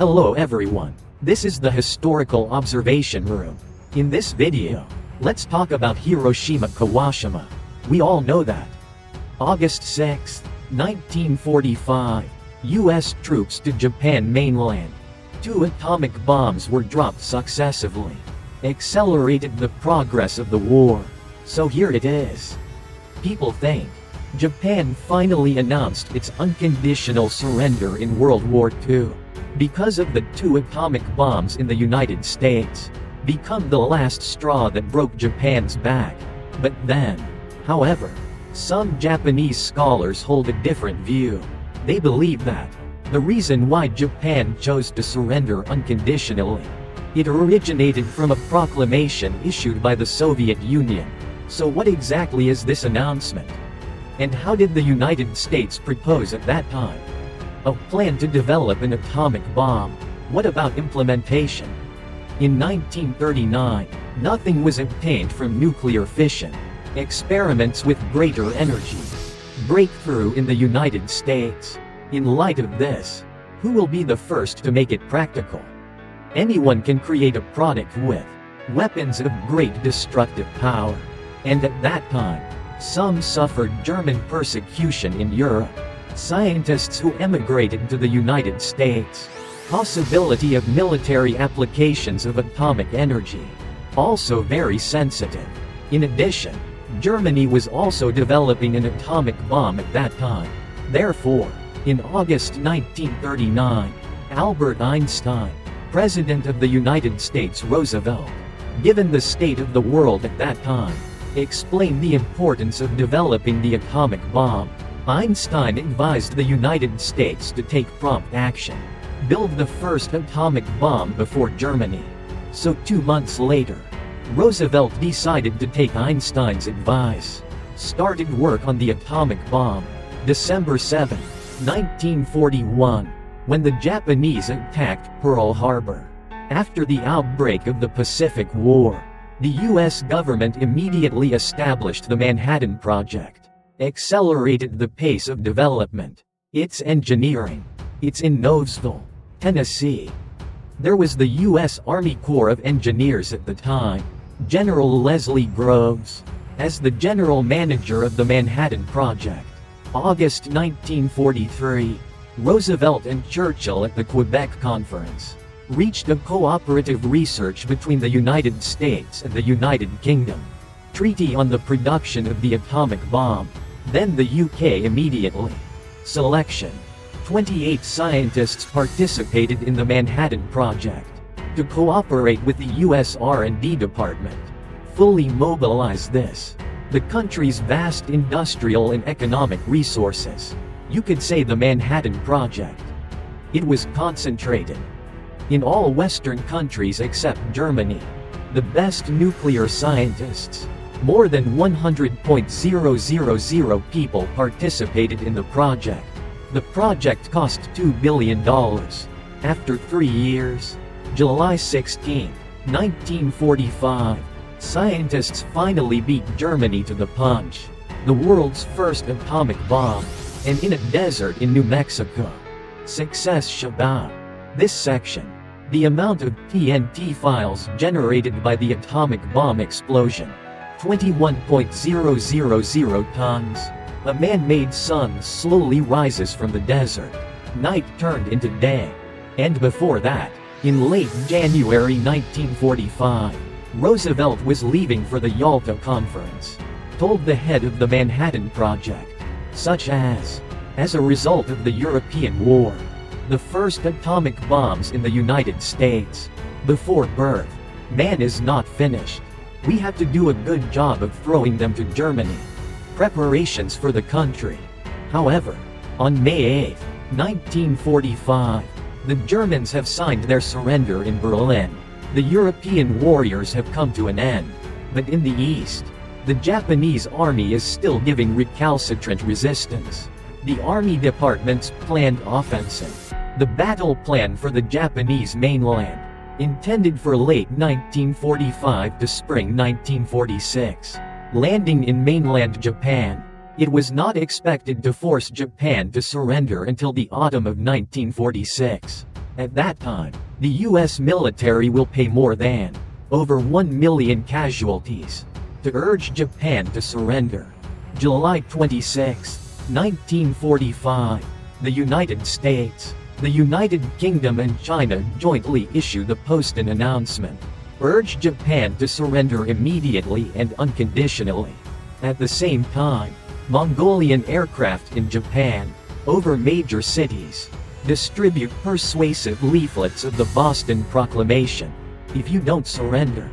Hello everyone. This is the Historical Observation Room. In this video, let's talk about Hiroshima Kawashima. We all know that. August 6, 1945, U.S. troops to Japan mainland. 2 atomic bombs were dropped successively. Accelerated the progress of the war. So here it is. People think Japan finally announced its unconditional surrender in World War II. Because of the 2 atomic bombs in the United States, become the last straw that broke Japan's back. But then, however, some Japanese scholars hold a different view. They believe that the reason why Japan chose to surrender unconditionally, it originated from a proclamation issued by the Soviet Union. So what exactly is this announcement? And how did the United States propose at that time? A plan to develop an atomic bomb. What about implementation? In 1939, nothing was obtained from nuclear fission. Experiments with greater energy. Breakthrough in the United States. In light of this, who will be the first to make it practical? Anyone can create a product with weapons of great destructive power. And at that time, some suffered German persecution in Europe. Scientists who emigrated to the United States. Possibility of military applications of atomic energy. Also very sensitive. In addition, Germany was also developing an atomic bomb at that time. Therefore, in August 1939, Albert Einstein, President of the United States Roosevelt, given the state of the world at that time, explained the importance of developing the atomic bomb. Einstein advised the United States to take prompt action. Build the first atomic bomb before Germany. So 2 months later, Roosevelt decided to take Einstein's advice. Started work on the atomic bomb. December 7, 1941, when the Japanese attacked Pearl Harbor. After the outbreak of the Pacific War, the U.S. government immediately established the Manhattan Project. Accelerated the pace of development. It's engineering. It's in Knowlesville, Tennessee. There was the U.S. Army Corps of Engineers at the time, General Leslie Groves, as the general manager of the Manhattan Project. August 1943, Roosevelt and Churchill at the Quebec Conference reached a cooperative research between the United States and the United Kingdom. Treaty on the production of the atomic bomb. Then the UK immediately. Selection. 28 scientists participated in the Manhattan Project to cooperate with the US R&D department. Fully mobilize this. The country's vast industrial and economic resources. You could say the Manhattan Project. It was concentrated in all Western countries except Germany. The best nuclear scientists. More than 100,000 people participated in the project. The project cost $2 billion. After 3 years, July 16, 1945, scientists finally beat Germany to the punch. The world's first atomic bomb, and in a desert in New Mexico. Success Shabbat. This section. The amount of TNT files generated by the atomic bomb explosion. 21.000 tons. A man-made sun slowly rises from the desert. Night turned into day. And before that, in late January 1945, Roosevelt was leaving for the Yalta Conference. Told the head of the Manhattan Project, such as a result of the European War, the first atomic bombs in the United States, before birth, man is not finished. We have to do a good job of throwing them to Germany. Preparations for the country. However, on May 8, 1945, the Germans have signed their surrender in Berlin. The European warriors have come to an end. But in the east, the Japanese army is still giving recalcitrant resistance. The Army Department's planned offensive. The battle plan for the Japanese mainland. Intended for late 1945 to spring 1946. Landing in mainland Japan. It was not expected to force Japan to surrender until the autumn of 1946. At that time, the US military will pay more than over 1 million casualties to urge Japan to surrender. July 26, 1945, the United States, the United Kingdom and China jointly issue the Poston announcement, urge Japan to surrender immediately and unconditionally. At the same time, Mongolian aircraft in Japan, over major cities, distribute persuasive leaflets of the Boston Proclamation. If you don't surrender,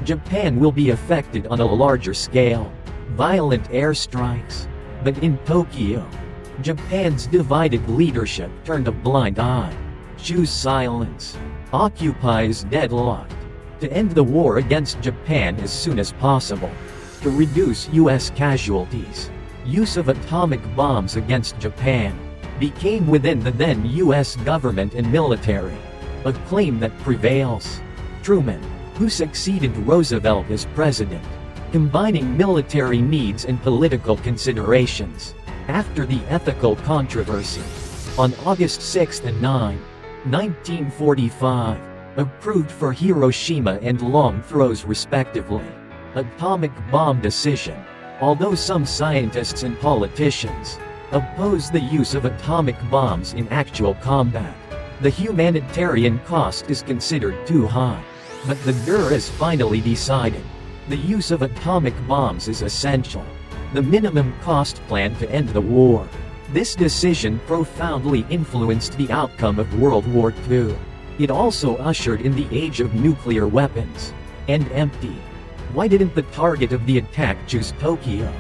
Japan will be affected on a larger scale. Violent airstrikes. But in Tokyo, Japan's divided leadership turned a blind eye. Choose silence. Occupy is deadlocked. To end the war against Japan as soon as possible. To reduce US casualties. Use of atomic bombs against Japan became within the then US government and military a claim that prevails. Truman, who succeeded Roosevelt as president, combining military needs and political considerations. After the ethical controversy, on August 6 and 9, 1945, approved for Hiroshima and long throws respectively. Atomic bomb decision. Although some scientists and politicians oppose the use of atomic bombs in actual combat, the humanitarian cost is considered too high. But the GER is finally decided. The use of atomic bombs is essential. The minimum cost plan to end the war. This decision profoundly influenced the outcome of World War II. It also ushered in the age of nuclear weapons. And empty. Why didn't the target of the attack choose Tokyo?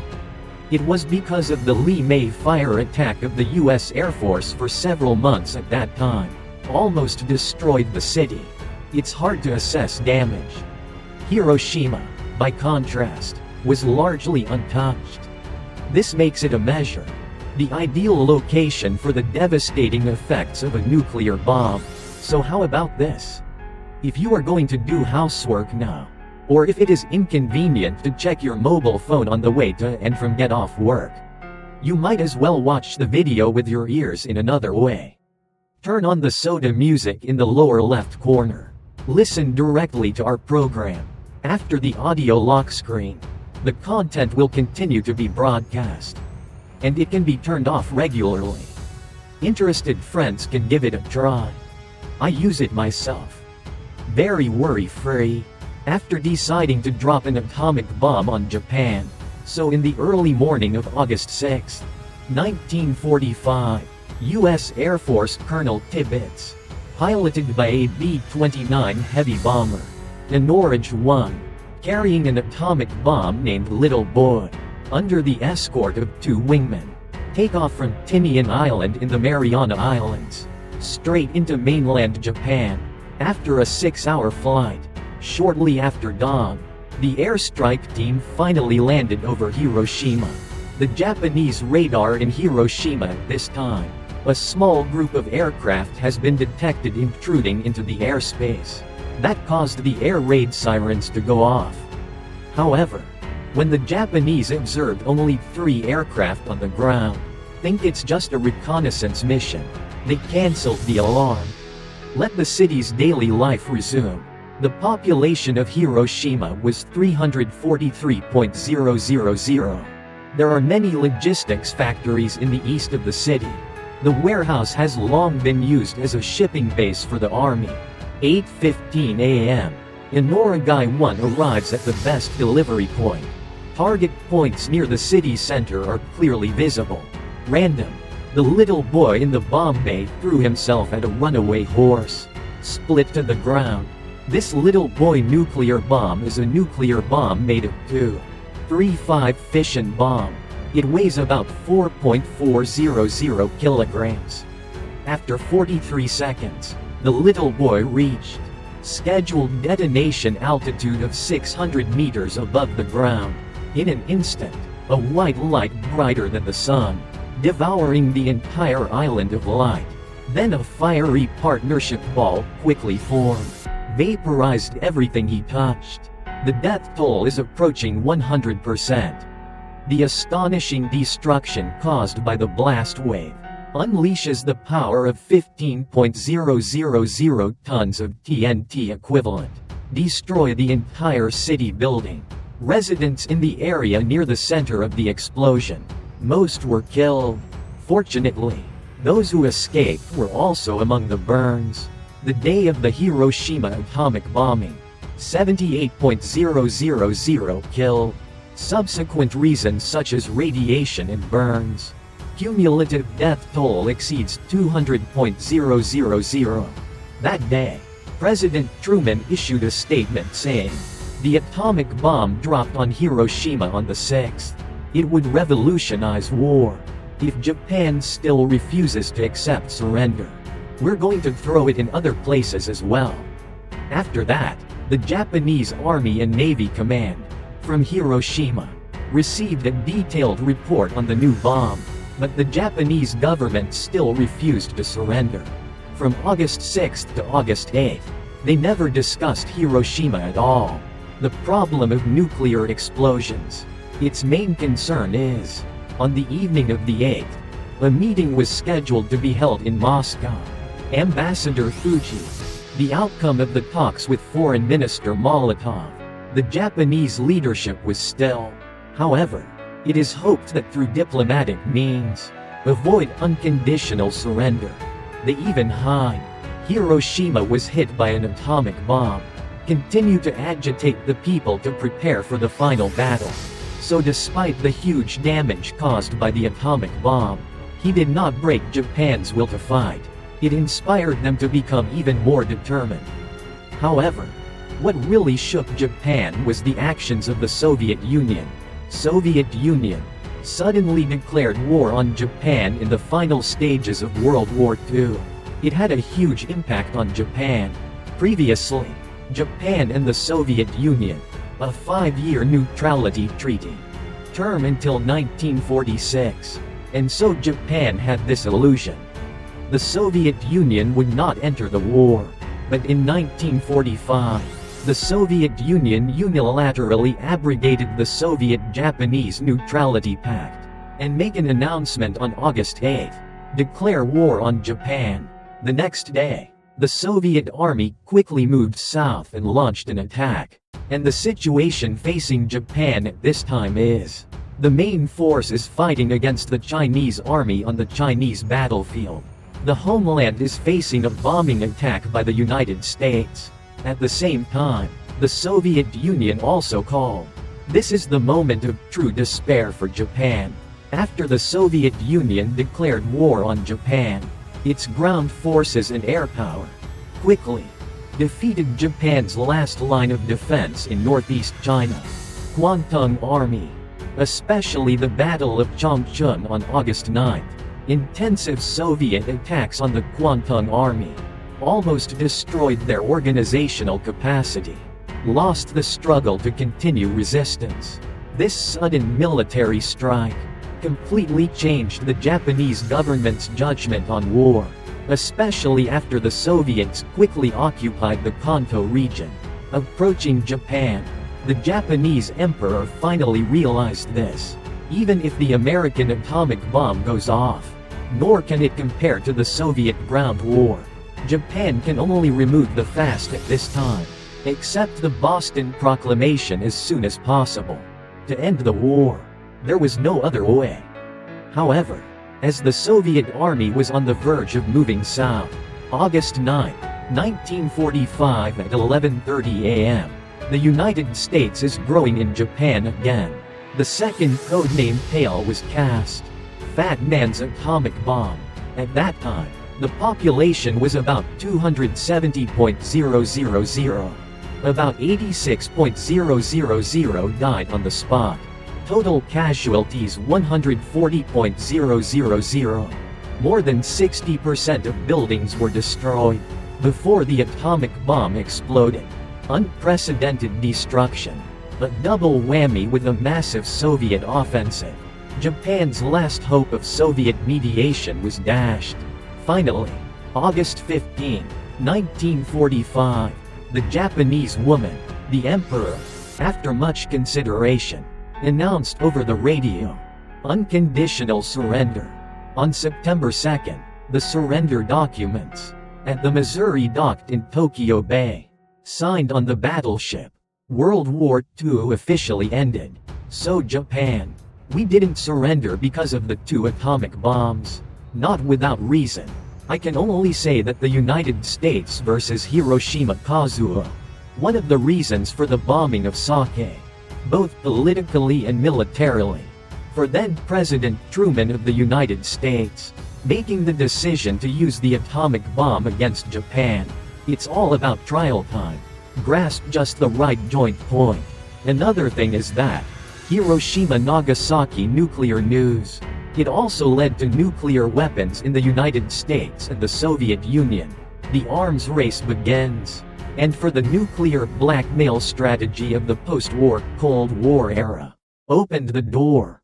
It was because of the Lee May fire attack of the US Air Force for several months at that time. Almost destroyed the city. It's hard to assess damage. Hiroshima, by contrast, was largely untouched. This makes it a measure. The ideal location for the devastating effects of a nuclear bomb. So how about this? If you are going to do housework now, or if it is inconvenient to check your mobile phone on the way to and from get off work, you might as well watch the video with your ears in another way. Turn on the soda music in the lower left corner. Listen directly to our program. After the audio lock screen, the content will continue to be broadcast. And it can be turned off regularly. Interested friends can give it a try. I use it myself. Very worry-free. After deciding to drop an atomic bomb on Japan, so in the early morning of August 6, 1945, U.S. Air Force Colonel Tibbets, piloted by a B-29 heavy bomber, the Norwich 1, carrying an atomic bomb named Little Boy, under the escort of 2 wingmen, take off from Tinian Island in the Mariana Islands, straight into mainland Japan. After a 6-hour flight, shortly after dawn, the airstrike team finally landed over Hiroshima. The Japanese radar in Hiroshima at this time, a small group of aircraft has been detected intruding into the airspace. That caused the air raid sirens to go off. However, when the Japanese observed only 3 aircraft on the ground, think it's just a reconnaissance mission, they canceled the alarm. Let the city's daily life resume. The population of Hiroshima was 343,000. There are many logistics factories in the east of the city. The warehouse has long been used as a shipping base for the army. 8:15 a.m. Enoragai 1 arrives at the best delivery point. Target points near the city center are clearly visible. Random. The little boy in the bomb bay threw himself at a runaway horse. Split to the ground. This little boy nuclear bomb is a nuclear bomb made of 2.35 fission bomb. It weighs about 4.400 kilograms. After 43 seconds, the little boy reached scheduled detonation altitude of 600 meters above the ground. In an instant, a white light brighter than the sun, devouring the entire island of light. Then a fiery partnership ball quickly formed, vaporized everything he touched. The death toll is approaching 100%. The astonishing destruction caused by the blast wave unleashes the power of 15.000 tons of TNT equivalent, destroy the entire city building. Residents in the area near the center of the explosion, most were killed. Fortunately, those who escaped were also among the burns. The day of the Hiroshima atomic bombing, 78.000 killed. Subsequent reasons such as radiation and burns. Cumulative death toll exceeds 200.000. That day, President Truman issued a statement saying, "The atomic bomb dropped on Hiroshima on the 6th. It would revolutionize war. If Japan still refuses to accept surrender, we're going to throw it in other places as well." After that, the Japanese Army and Navy Command, from Hiroshima, received a detailed report on the new bomb, but the Japanese government still refused to surrender. From August 6th to August 8th, they never discussed Hiroshima at all. The problem of nuclear explosions. Its main concern is, on the evening of the 8th, a meeting was scheduled to be held in Moscow. Ambassador Fuji. The outcome of the talks with Foreign Minister Molotov. The Japanese leadership was still. However, it is hoped that through diplomatic means, avoid unconditional surrender. They even hide. Hiroshima was hit by an atomic bomb. Continue to agitate the people to prepare for the final battle. So despite the huge damage caused by the atomic bomb, he did not break Japan's will to fight. It inspired them to become even more determined. However, what really shook Japan was the actions of the Soviet Union. Soviet Union suddenly declared war on Japan in the final stages of World War II. It had a huge impact on Japan. Previously, Japan and the Soviet Union, a 5-year neutrality treaty, term until 1946, and so Japan had this illusion. The Soviet Union would not enter the war, but in 1945, the Soviet Union unilaterally abrogated the Soviet-Japanese Neutrality Pact, and make an announcement on August 8, declare war on Japan. The next day, the Soviet army quickly moved south and launched an attack. And the situation facing Japan at this time is, the main force is fighting against the Chinese army on the Chinese battlefield. The homeland is facing a bombing attack by the United States. At the same time, the Soviet Union also called. This is the moment of true despair for Japan. After the Soviet Union declared war on Japan, its ground forces and air power quickly defeated Japan's last line of defense in northeast China, Kwantung Army. Especially the Battle of Changchun on August 9. Intensive Soviet attacks on the Kwantung Army almost destroyed their organizational capacity, lost the struggle to continue resistance. This sudden military strike completely changed the Japanese government's judgment on war, especially after the Soviets quickly occupied the Kanto region. Approaching Japan, the Japanese emperor finally realized this. Even if the American atomic bomb goes off, nor can it compare to the Soviet ground war. Japan can only remove the fast at this time, accept the Boston Proclamation as soon as possible, to end the war. There was no other way. However, as the Soviet army was on the verge of moving south, August 9, 1945 at 11:30 a.m., the United States is growing in Japan again. The second codename Pale was cast. Fat Man's atomic bomb. At that time, the population was about 270.000. About 86.000 died on the spot. Total casualties 140.000. More than 60% of buildings were destroyed before the atomic bomb exploded. Unprecedented destruction. A double whammy with a massive Soviet offensive. Japan's last hope of Soviet mediation was dashed. Finally, August 15, 1945, the Japanese woman, the emperor, after much consideration, announced over the radio unconditional surrender. On September 2nd, the surrender documents at the Missouri docked in Tokyo Bay, signed on the battleship. World War II officially ended. So Japan, we didn't surrender because of the 2 atomic bombs. Not without reason. I can only say that the United States versus Hiroshima Kazuo. One of the reasons for the bombing of Sake, both politically and militarily. For then President Truman of the United States, making the decision to use the atomic bomb against Japan. It's all about trial time. Grasp just the right joint point. Another thing is that Hiroshima-Nagasaki nuclear news. It also led to nuclear weapons in the United States and the Soviet Union. The arms race begins. And for the nuclear blackmail strategy of the post-war Cold War era, opened the door.